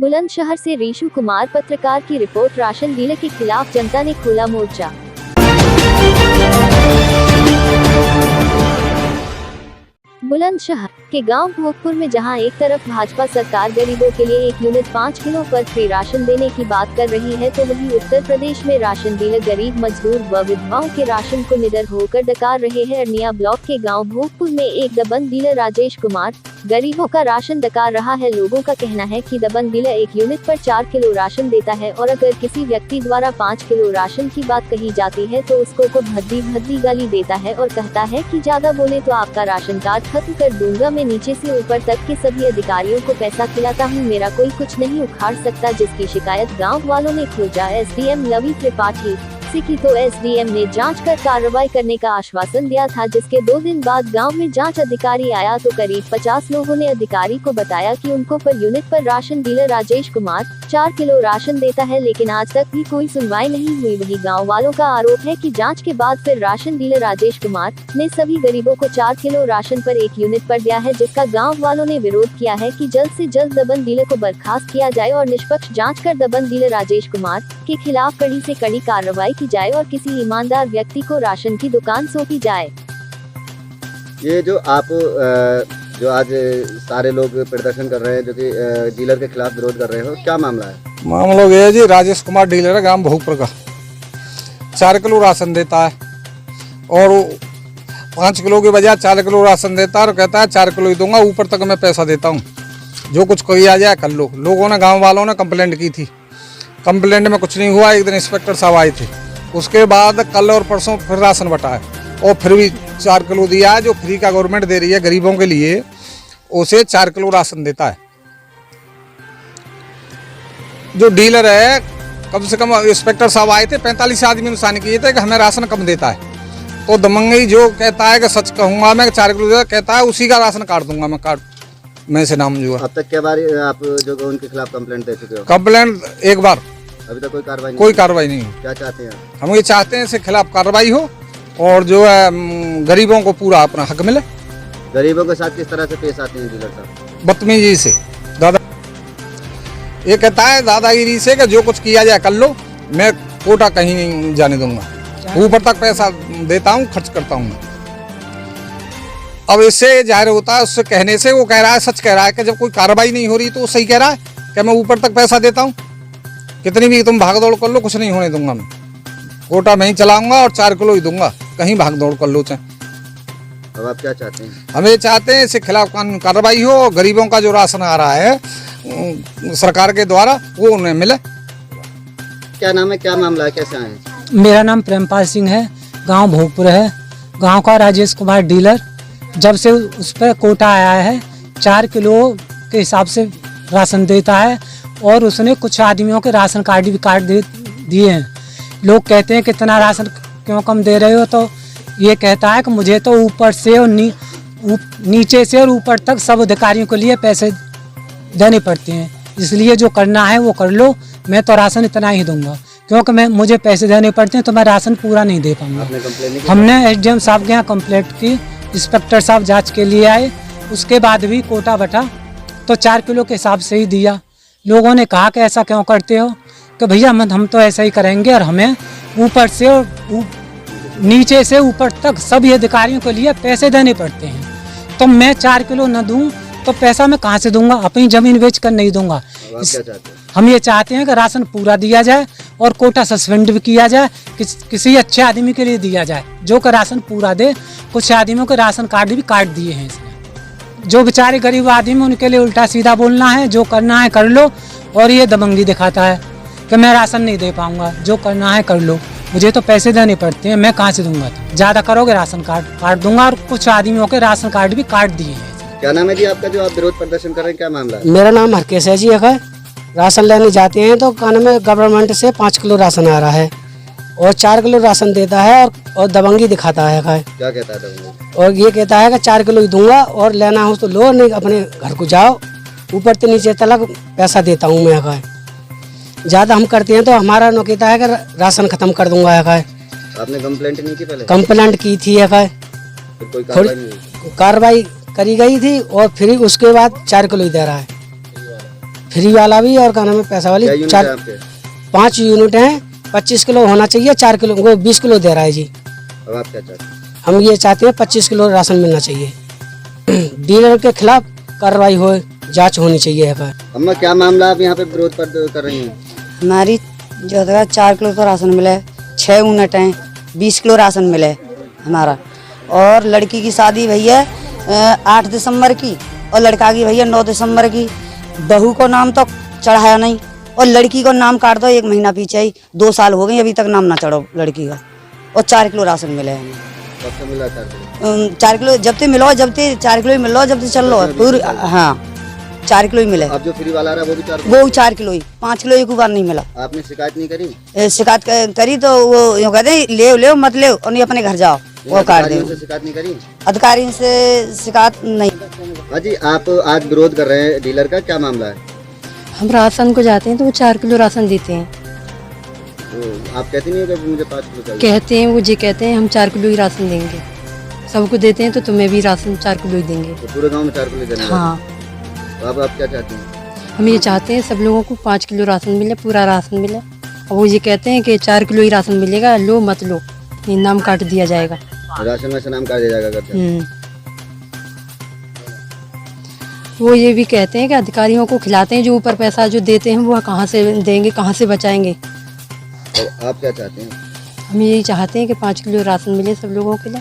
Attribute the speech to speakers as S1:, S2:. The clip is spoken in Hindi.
S1: बुलंदशहर से रीशु कुमार पत्रकार की रिपोर्ट। राशन डीलर के खिलाफ जनता ने खोला मोर्चा। बुलंदशहर के गांव भोगपुर में जहां एक तरफ भाजपा सरकार गरीबों के लिए 1 यूनिट 5 किलो पर फ्री राशन देने की बात कर रही है, तो वहीं उत्तर प्रदेश में राशन डीलर गरीब मजदूर व विधवाओं के राशन को निडर होकर डकार रहे हैं। अरनिया ब्लॉक के गांव भोगपुर में एक दबंग डीलर राजेश कुमार गरीबों का राशन डकार रहा है। लोगों का कहना है कि दबंग डीलर 1 यूनिट पर 4 किलो राशन देता है और अगर किसी व्यक्ति द्वारा 5 किलो राशन की बात कही जाती है तो उसको भद्दी गाली देता है और कहता है कि ज्यादा बोले तो आपका राशन कार्ड खत्म कर दूंगा। मैं नीचे से ऊपर तक के सभी अधिकारियों को पैसा खिलाता हूँ, मेरा कोई कुछ नहीं उखाड़ सकता। जिसकी शिकायत गाँव वालों ने खोजा एसडीएम लवी त्रिपाठी की, तो एसडीएम ने जांच कर कार्रवाई करने का आश्वासन दिया था, जिसके 2 दिन बाद गांव में जांच अधिकारी आया तो करीब 50 लोगों ने अधिकारी को बताया कि उनको पर यूनिट पर ration dealer Rajesh Kumar 4 kilo ration देता है, लेकिन आज तक भी कोई सुनवाई नहीं हुई। वही गांव वालों का आरोप है कि जांच के बाद फिर राशन डीलर राजेश कुमार ने सभी गरीबों को 4 किलो राशन पर 1 यूनिट पर दिया है, जिसका गाँव वालों ने विरोध किया है कि जल्द से जल्द दबंग डीलर को बर्खास्त किया जाए और निष्पक्ष जाँच कर दबंग डीलर राजेश कुमार के खिलाफ कड़ी से कड़ी कार्रवाई की जाए और किसी ईमानदार व्यक्ति को राशन की दुकान सौंपी जाए।
S2: ये जो आप जो आज सारे लोग प्रदर्शन कर रहे हैं, जो कि डीलर के खिलाफ विरोध कर रहे हो, क्या मामला है?
S3: मामला ये है जी, राजेश कुमार डीलर है गांव भोगपुर का। 4 किलो राशन देता है और 5 किलो के बजाय 4 किलो राशन देता है और कहता है 4 किलो ही दूंगा, ऊपर तक मैं पैसा देता हूँ, जो कुछ किया जाए कर लो। लोगों ने, गाँव वालों ने कंप्लेंट की थी, कंप्लेंट में कुछ नहीं हुआ। एक दिन इंस्पेक्टर साहब आए थे, उसके बाद कल और परसों फिर राशन बटा है और फिर भी 4 किलो दिया है। जो फ्री का गवर्नमेंट दे रही है गरीबों के लिए, उसे 4 किलो राशन देता है। जो डीलर है, कम से कम इंस्पेक्टर साहब आए थे, 45 आदमी नुकसान किए थे कि हमें राशन कम देता है। तो दमंगी जो कहता है कि सच कहूँगा मैं 4 किलो देता, कहता है उसी का राशन काट दूंगा मैं, कार्ड में से नाम जो है।
S2: अब तक क्या बार आप जो उनके खिलाफ कंप्लेंट दे चुके हो?
S3: कंप्लेंट एक बार,
S2: अभी तक कोई कार्रवाई नहीं?
S3: कोई कार्रवाई नहीं।
S2: क्या चाहते हैं?
S3: हम ये चाहते हैं इसके खिलाफ कार्रवाई हो और जो है गरीबों को पूरा अपना हक मिले।
S2: गरीबों के साथ किस तरह से पेश आते हैं डीलर साहब?
S3: बदतमीजी से, दादा ये कहता है दादागिरी से कि जो कुछ किया जाए कर लो, मैं कोटा कहीं नहीं जाने दूंगा, ऊपर तक पैसा देता हूँ, खर्च करता हूँ। अब इससे जाहिर होता है, उससे कहने से वो कह रहा है, सच कह रहा है कि जब कोई कार्रवाई नहीं हो रही तो वो सही कह रहा है कि मैं ऊपर तक पैसा देता हूँ, कितनी भी तुम भाग दौड़ कर लो, कुछ नहीं होने दूंगा मैं, कोटा में ही चलाऊंगा और 4 किलो ही दूंगा, कहीं भाग दौड़ कर लो चाहे।
S2: अब आप क्या चाहते हैं? हम
S3: ये चाहते हैं इसके खिलाफ कानूनी कार्रवाई हो, गरीबों का जो राशन आ रहा है सरकार के द्वारा वो उन्हें मिले।
S2: क्या नाम है, क्या मामला है, कैसे आए?
S4: मेरा नाम प्रेमपाल सिंह है, गांव भोगपुर है। गांव का राजेश कुमार डीलर, जब से उस पर कोटा आया है 4 किलो के हिसाब से राशन देता है और उसने कुछ आदमियों के राशन कार्ड भी काट दिए हैं। लोग कहते हैं कितना राशन क्यों कम दे रहे हो, तो ये कहता है कि मुझे तो ऊपर से और नीचे से और ऊपर तक सब अधिकारियों के लिए पैसे देने पड़ते हैं, इसलिए जो करना है वो कर लो, मैं तो राशन इतना ही दूंगा, क्योंकि मुझे पैसे देने पड़ते हैं तो मैं राशन पूरा नहीं दे पाऊंगा। हमने एसडीएम साहब के यहाँ कंप्लेंट की, इंस्पेक्टर साहब जांच के लिए आए, उसके बाद भी कोटा बटा तो 4 किलो के हिसाब से ही दिया। लोगों ने कहा कि ऐसा क्यों करते हो, कि भैया हम तो ऐसा ही करेंगे और हमें ऊपर से और नीचे से ऊपर तक सभी अधिकारियों के लिए पैसे देने पड़ते हैं, तो मैं 4 किलो न दूं तो पैसा मैं कहाँ से दूंगा, अपनी ज़मीन बेच कर नहीं दूंगा। हम ये चाहते हैं कि राशन पूरा दिया जाए और कोटा सस्पेंड भी किया जाए, किसी अच्छे आदमी के लिए दिया जाए जो कि राशन पूरा दे। कुछ आदमियों के राशन कार्ड भी काट दिए हैं इसने, जो बेचारे गरीब आदमी उनके लिए उल्टा सीधा बोलना है, जो करना है कर लो, और ये दबंगी दिखाता है कि मैं राशन नहीं दे पाऊंगा, जो करना है कर लो, मुझे तो पैसे देने पड़ते हैं, मैं कहाँ से दूंगा, ज़्यादा करोगे राशन कार्ड काट दूंगा। और कुछ आदमियों के राशन कार्ड भी काट दिए हैं।
S2: क्या नाम है जी आपका, जो आप विरोध प्रदर्शन कर रहे हैं, क्या मामला है?
S5: मेरा नाम हरकेश है जी। है राशन लेने जाते हैं तो कान में गवर्नमेंट से 5 किलो राशन आ रहा है और 4 किलो राशन देता है और दबंगी दिखाता है।
S2: क्या कहता है दबंगी?
S5: और ये कहता है कि 4 किलो ही दूंगा और लेना हो तो लो, नहीं अपने घर को जाओ, ऊपर से नीचे तक पैसा देता हूँ मैं। है ज़्यादा हम करते हैं तो हमारा नो कहता है कि राशन खत्म कर दूंगा। है
S2: आपने कंप्लेंट नहीं की पहले?
S5: कंप्लेंट की थी। है कार्रवाई करी गई थी और फिर उसके बाद 4 किलो ही दे रहा है, फ्री वाला भी और क्या नाम है पैसा वाली
S2: क्या यूनिट है आपके?
S5: 5 यूनिट हैं। 25 किलो होना चाहिए, 4 किलो वो 20 किलो दे रहा है जी।
S2: अब आप क्या चाहते हैं?
S5: हम ये चाहते हैं 25 किलो राशन मिलना चाहिए। डीलर के खिलाफ कार्रवाई हो, जांच होनी चाहिए है पर।
S2: अम्मा क्या मामला आप यहाँ पे विरोध कर रही हैं?
S6: हमारी जो है 4 किलो तो राशन मिले, 6 यूनिट हैं, 20 किलो राशन मिले हमारा। और लड़की की शादी भैया 8 दिसंबर की और लड़का की भैया 9 दिसंबर की। बहू को नाम तो चढ़ाया नहीं और लड़की को नाम काट दो 1 महीना पीछे ही, 2 साल हो गए अभी तक नाम ना चढ़ो लड़की का। और 4 किलो राशन मिले हमें।
S2: कब से मिला 4 किलो?
S6: 4 किलो जब तक मिलो, जब तक 4 किलो ही मिलो, जब तक चल लो पूरी। हाँ 4 किलो ही मिले।
S2: अब जो फ्री वाला आ रहा है वो भी 4 किलो?
S6: वो 4 किलो ही, 5 किलो एक बार नहीं मिला।
S2: आपने शिकायत नहीं करी?
S6: शिकायत करी तो वो यूँ कहते हैं ले मत ले और नहीं अपने घर जाओ, वो काट दे।
S2: से शिकायत नहीं करी?
S6: अधिकारी से शिकायत नहीं।
S2: हाँ जी, आप आज विरोध कर रहे हैं डीलर का, क्या मामला है?
S7: हम राशन को जाते हैं तो वो 4 किलो राशन देते हैं।
S2: तो आप कहते नहीं हो कि मुझे 5 किलो चाहिए?
S7: कहते हैं वो जी कहते हैं हम 4 किलो ही राशन देंगे, सबको देते हैं तो तुम्हें भी राशन 4 किलो ही देंगे।
S2: तो पूरे गांव में 4 किलो देने
S7: हाँ,
S2: तो अब आप क्या चाहते हैं?
S7: हम ये चाहते हैं सब लोगों को 5 किलो राशन मिले, पूरा राशन मिले। और वो ये कहते हैं कि 4 किलो ही राशन मिलेगा, लो मत लो, ये नाम काट दिया जाएगा।
S2: राशन में से नाम काट दिया जाएगा करते?
S7: वो ये भी कहते हैं कि अधिकारियों को खिलाते हैं, जो ऊपर पैसा जो देते हैं वो कहाँ से देंगे, कहाँ से बचाएंगे।
S2: तो आप क्या चाहते हैं?
S7: हम यही चाहते हैं कि 5 किलो राशन मिले सब लोगों के लिए।